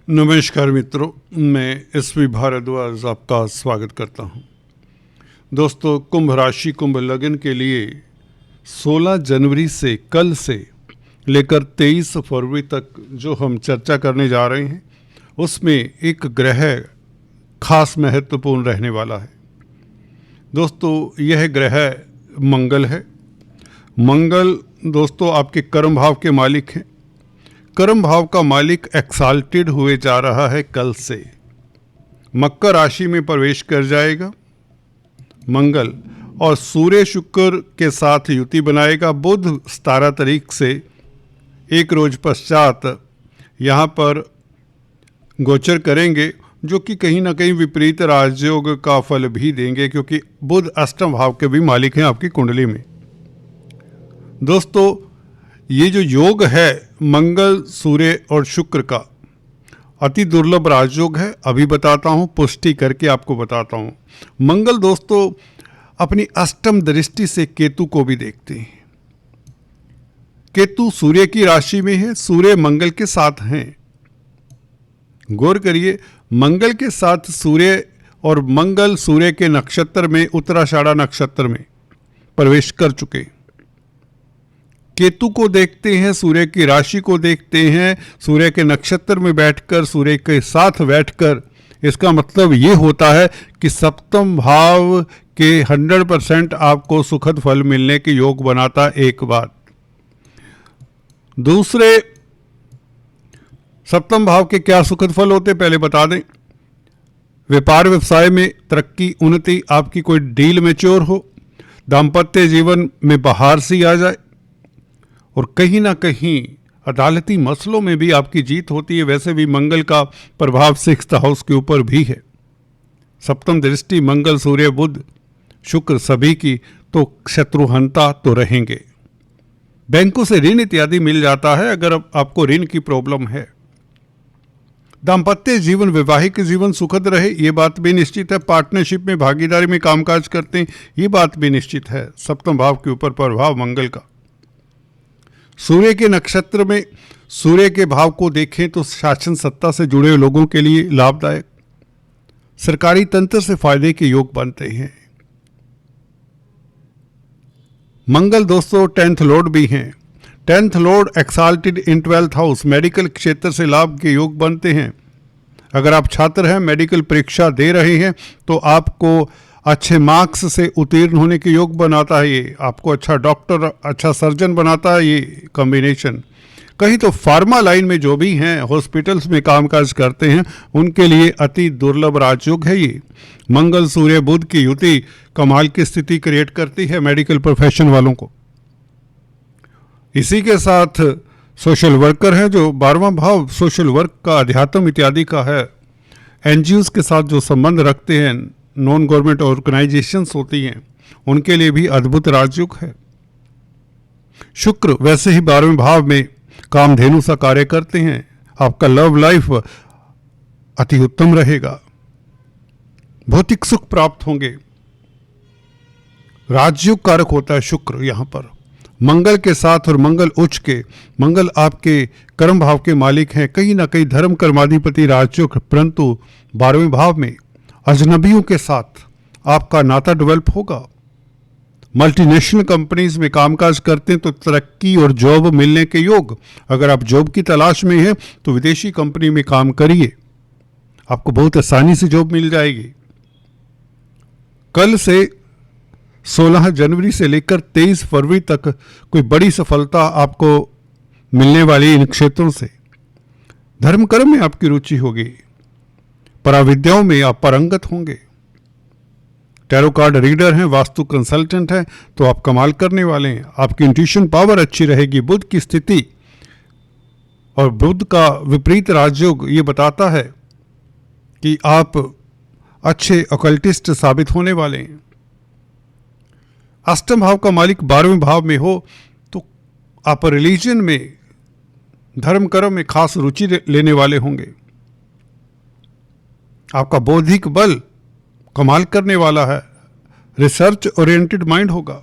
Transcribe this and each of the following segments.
नमस्कार मित्रों, मैं एसवी भारद्वाज आपका स्वागत करता हूं। दोस्तों, कुंभ राशि कुंभ लग्न के लिए 16 जनवरी से कल से लेकर 23 फरवरी तक जो हम चर्चा करने जा रहे हैं उसमें एक ग्रह खास महत्वपूर्ण रहने वाला है। दोस्तों, यह ग्रह मंगल है। मंगल दोस्तों आपके कर्म भाव के मालिक हैं। कर्म भाव का मालिक एक्साल्टेड हुए जा रहा है कल से, मकर राशि में प्रवेश कर जाएगा मंगल, और सूर्य शुक्र के साथ युति बनाएगा। बुध 17 तारीख से एक रोज पश्चात यहाँ पर गोचर करेंगे, जो कि कहीं ना कहीं विपरीत राजयोग का फल भी देंगे, क्योंकि बुध अष्टम भाव के भी मालिक हैं आपकी कुंडली में। दोस्तों, ये जो योग है मंगल सूर्य और शुक्र का, अति दुर्लभ राजयोग है। अभी बताता हूँ, पुष्टि करके आपको बताता हूँ। मंगल दोस्तों अपनी अष्टम दृष्टि से केतु को भी देखते हैं। केतु सूर्य की राशि में है, सूर्य मंगल के साथ हैं। गौर करिए, मंगल के साथ सूर्य, और मंगल सूर्य के नक्षत्र में उत्तराषाढ़ा नक्षत्र में प्रवेश कर चुके। केतु को देखते हैं, सूर्य की राशि को देखते हैं, सूर्य के नक्षत्र में बैठकर, सूर्य के साथ बैठकर। इसका मतलब ये होता है कि सप्तम भाव के 100% आपको सुखद फल मिलने के योग बनाता। एक बात। दूसरे, सप्तम भाव के क्या सुखद फल होते पहले बता दें। व्यापार व्यवसाय में तरक्की, उन्नति, आपकी कोई डील मैच्योर हो, दाम्पत्य जीवन में बहार सी आ जाए, और कहीं ना कहीं अदालती मसलों में भी आपकी जीत होती है। वैसे भी मंगल का प्रभाव 6th हाउस के ऊपर भी है। सप्तम दृष्टि मंगल सूर्य बुध शुक्र सभी की, तो शत्रुहंता तो रहेंगे। बैंकों से ऋण इत्यादि मिल जाता है अगर आपको ऋण की प्रॉब्लम है। दाम्पत्य जीवन, वैवाहिक जीवन सुखद रहे, ये बात भी निश्चित है। पार्टनरशिप में, भागीदारी में कामकाज करते हैं, ये बात भी निश्चित है। सप्तम भाव के ऊपर प्रभाव मंगल का। सूर्य के नक्षत्र में सूर्य के भाव को देखें तो शासन सत्ता से जुड़े लोगों के लिए लाभदायक, सरकारी तंत्र से फायदे के योग बनते हैं। मंगल दोस्तों 10th लॉर्ड भी हैं। 10th लॉर्ड एक्साल्टेड इन 12th हाउस, मेडिकल क्षेत्र से लाभ के योग बनते हैं। अगर आप छात्र हैं, मेडिकल परीक्षा दे रहे हैं, तो आपको अच्छे मार्क्स से उत्तीर्ण होने के योग बनाता है। ये आपको अच्छा डॉक्टर, अच्छा सर्जन बनाता है ये कॉम्बिनेशन। कहीं तो फार्मा लाइन में जो भी हैं, हॉस्पिटल्स में कामकाज करते हैं, उनके लिए अति दुर्लभ राजयोग है ये। मंगल सूर्य बुध की युति कमाल की स्थिति क्रिएट करती है मेडिकल प्रोफेशन वालों को। इसी के साथ सोशल वर्कर है, जो 12वां भाव सोशल वर्क का, अध्यात्म इत्यादि का है। एनजीओज के साथ जो संबंध रखते हैं, नॉन गवर्नमेंट ऑर्गेनाइजेशंस होती हैं, उनके लिए भी अद्भुत राजयोग है। शुक्र वैसे ही 12वें भाव में कामधेनु सा कार्य करते हैं। आपका लव लाइफ अति उत्तम रहेगा, भौतिक सुख प्राप्त होंगे। राजयोग कारक होता है शुक्र यहां पर मंगल के साथ, और मंगल उच्च के। मंगल आपके कर्म भाव के मालिक हैं, कहीं ना कहीं धर्म कर्माधिपति राजयोग, परंतु 12वें भाव में अजनबियों के साथ आपका नाता डेवलप होगा। मल्टीनेशनल कंपनीज में कामकाज करते हैं तो तरक्की और जॉब मिलने के योग। अगर आप जॉब की तलाश में हैं तो विदेशी कंपनी में काम करिए, आपको बहुत आसानी से जॉब मिल जाएगी। कल से 16 जनवरी से लेकर 23 फरवरी तक कोई बड़ी सफलता आपको मिलने वाली इन क्षेत्रों से। धर्म कर्म में आपकी रुचि होगी, पराविद्याओं में आप पारंगत होंगे। टैरो कार्ड रीडर हैं, वास्तु कंसल्टेंट हैं, तो आप कमाल करने वाले हैं। आपकी इंट्यूशन पावर अच्छी रहेगी। बुध की स्थिति और बुध का विपरीत राजयोग ये बताता है कि आप अच्छे ऑकल्टिस्ट साबित होने वाले हैं। अष्टम भाव का मालिक 12वें भाव में हो तो आप रिलीजन में, धर्म कर्म में खास रुचि लेने वाले होंगे। आपका बौद्धिक बल कमाल करने वाला है, रिसर्च ओरिएंटेड माइंड होगा,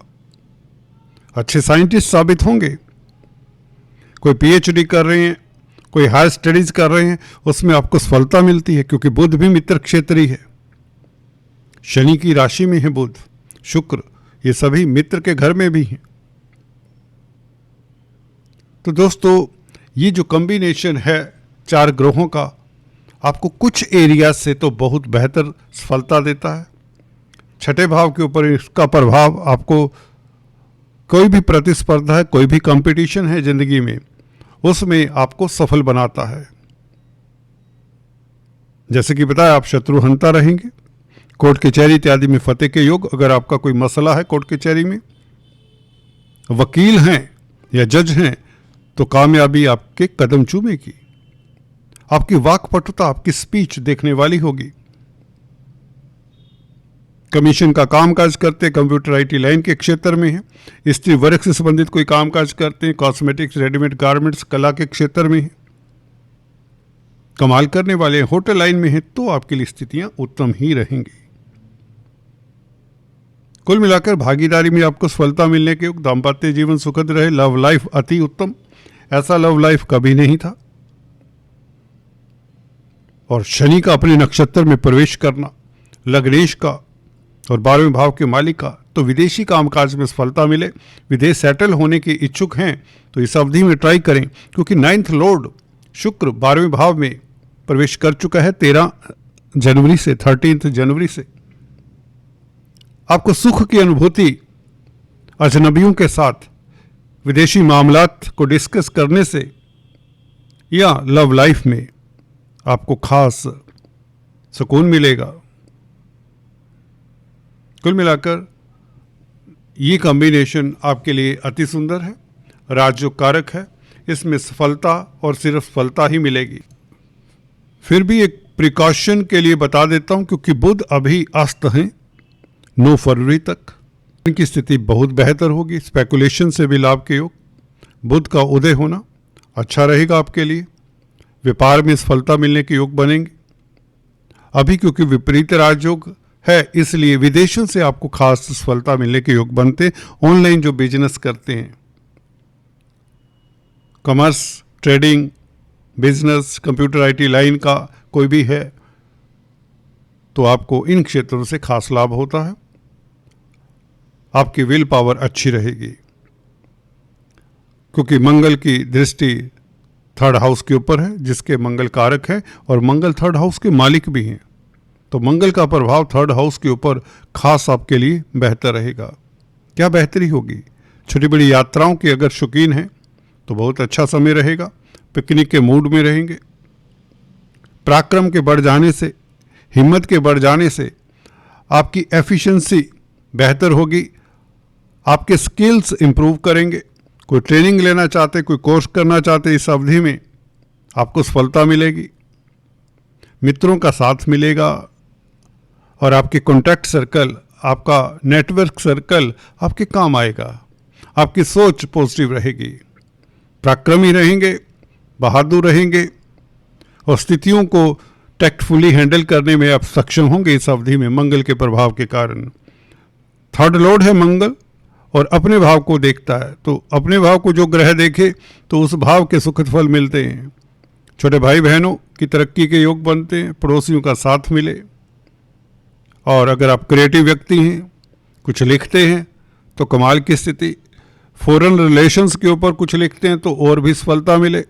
अच्छे साइंटिस्ट साबित होंगे। कोई पीएचडी कर रहे हैं, कोई हायर स्टडीज कर रहे हैं उसमें आपको सफलता मिलती है, क्योंकि बुध भी मित्र क्षेत्री है, शनि की राशि में है बुध, शुक्र, ये सभी मित्र के घर में भी हैं। तो दोस्तों ये जो कॉम्बिनेशन है 4 ग्रहों का आपको कुछ एरिया से तो बहुत बेहतर सफलता देता है। छठे भाव के ऊपर इसका प्रभाव आपको कोई भी प्रतिस्पर्धा है, कोई भी कंपटीशन है जिंदगी में, उसमें आपको सफल बनाता है। जैसे कि बताया, आप शत्रुहंता रहेंगे, कोर्ट कचहरी इत्यादि में फतेह के योग। अगर आपका कोई मसला है कोर्ट कचहरी में, वकील हैं या जज हैं, तो कामयाबी आपके कदम चूमेगी। आपकी वाक्पटुता, आपकी स्पीच देखने वाली होगी। कमीशन का कामकाज करते हैं, कंप्यूटर आईटी लाइन के क्षेत्र में है, स्त्री वर्ग से संबंधित कोई कामकाज करते हैं, कॉस्मेटिक्स, रेडीमेड गारमेंट्स, कला के क्षेत्र में है, कमाल करने वाले होटल लाइन में है, तो आपके लिए स्थितियां उत्तम ही रहेंगी। कुल मिलाकर भागीदारी में आपको सफलता मिलने के योग, दाम्पत्य जीवन सुखद रहे, लव लाइफ अति उत्तम, ऐसा लव लाइफ कभी नहीं था। और शनि का अपने नक्षत्र में प्रवेश करना, लग्नेश का और 12वें भाव के मालिक का, तो विदेशी कामकाज में सफलता मिले। विदेश सेटल होने के इच्छुक हैं तो इस अवधि में ट्राई करें, क्योंकि 9th लॉर्ड शुक्र 12वें भाव में प्रवेश कर चुका है 13 जनवरी से, 13 जनवरी से। आपको सुख की अनुभूति अजनबियों के साथ विदेशी मामलात को डिस्कस करने से या लव लाइफ में आपको खास सुकून मिलेगा। कुल मिलाकर ये कॉम्बिनेशन आपके लिए अति सुंदर है। राजयोग कारक है, इसमें सफलता और सिर्फ सफलता ही मिलेगी। फिर भी एक प्रिकॉशन के लिए बता देता हूं, क्योंकि बुध अभी अस्त हैं 9 फरवरी तक, इनकी स्थिति बहुत बेहतर होगी। स्पेकुलेशन से भी लाभ के योग, बुध का उदय होना अच्छा रहेगा आपके लिए। व्यापार में सफलता मिलने के योग बनेंगे। अभी क्योंकि विपरीत राजयोग है, इसलिए विदेशों से आपको खास सफलता मिलने के योग बनते। ऑनलाइन जो बिजनेस करते हैं, commerce, trading, business, computer IT line का कोई भी है, तो आपको इन क्षेत्रों से खास लाभ होता है। आपकी विल पावर अच्छी रहेगी, क्योंकि मंगल की दृष्टि 3rd हाउस के ऊपर है, जिसके मंगल कारक है, और मंगल 3rd हाउस के मालिक भी हैं। तो मंगल का प्रभाव 3rd हाउस के ऊपर खास आपके लिए बेहतर रहेगा। क्या बेहतरी होगी? छोटी बड़ी यात्राओं की अगर शौकीन हैं तो बहुत अच्छा समय रहेगा। पिकनिक के मूड में रहेंगे। पराक्रम के बढ़ जाने से, हिम्मत के बढ़ जाने से आपकी एफिशिएंसी बेहतर होगी। आपके स्किल्स इंप्रूव करेंगे। कोई ट्रेनिंग लेना चाहते, कोई कोर्स करना चाहते, इस अवधि में आपको सफलता मिलेगी। मित्रों का साथ मिलेगा और आपके कॉन्टैक्ट सर्कल, आपका नेटवर्क सर्कल आपके काम आएगा। आपकी सोच पॉजिटिव रहेगी। पराक्रमी रहेंगे, बहादुर रहेंगे और स्थितियों को टैक्टफुली हैंडल करने में आप सक्षम होंगे इस अवधि में, मंगल के प्रभाव के कारण। 3rd लॉर्ड है मंगल और अपने भाव को देखता है, तो अपने भाव को जो ग्रह देखे तो उस भाव के सुखद फल मिलते हैं। छोटे भाई बहनों की तरक्की के योग बनते हैं। पड़ोसियों का साथ मिले। और अगर आप क्रिएटिव व्यक्ति हैं, कुछ लिखते हैं, तो कमाल की स्थिति। फॉरेन रिलेशंस के ऊपर कुछ लिखते हैं तो और भी सफलता मिले।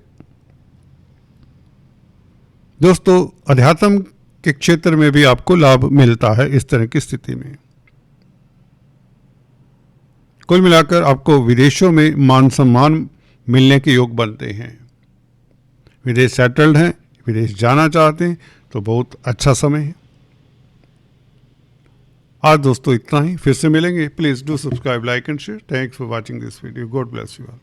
दोस्तों, अध्यात्म के क्षेत्र में भी आपको लाभ मिलता है इस तरह की स्थिति में। कुल मिलाकर आपको विदेशों में मान सम्मान मिलने के योग बनते हैं। विदेश सेटल्ड हैं, विदेश जाना चाहते हैं, तो बहुत अच्छा समय है। आज दोस्तों इतना ही। फिर से मिलेंगे। Please do subscribe, like and share. Thanks for watching this video. God bless you all.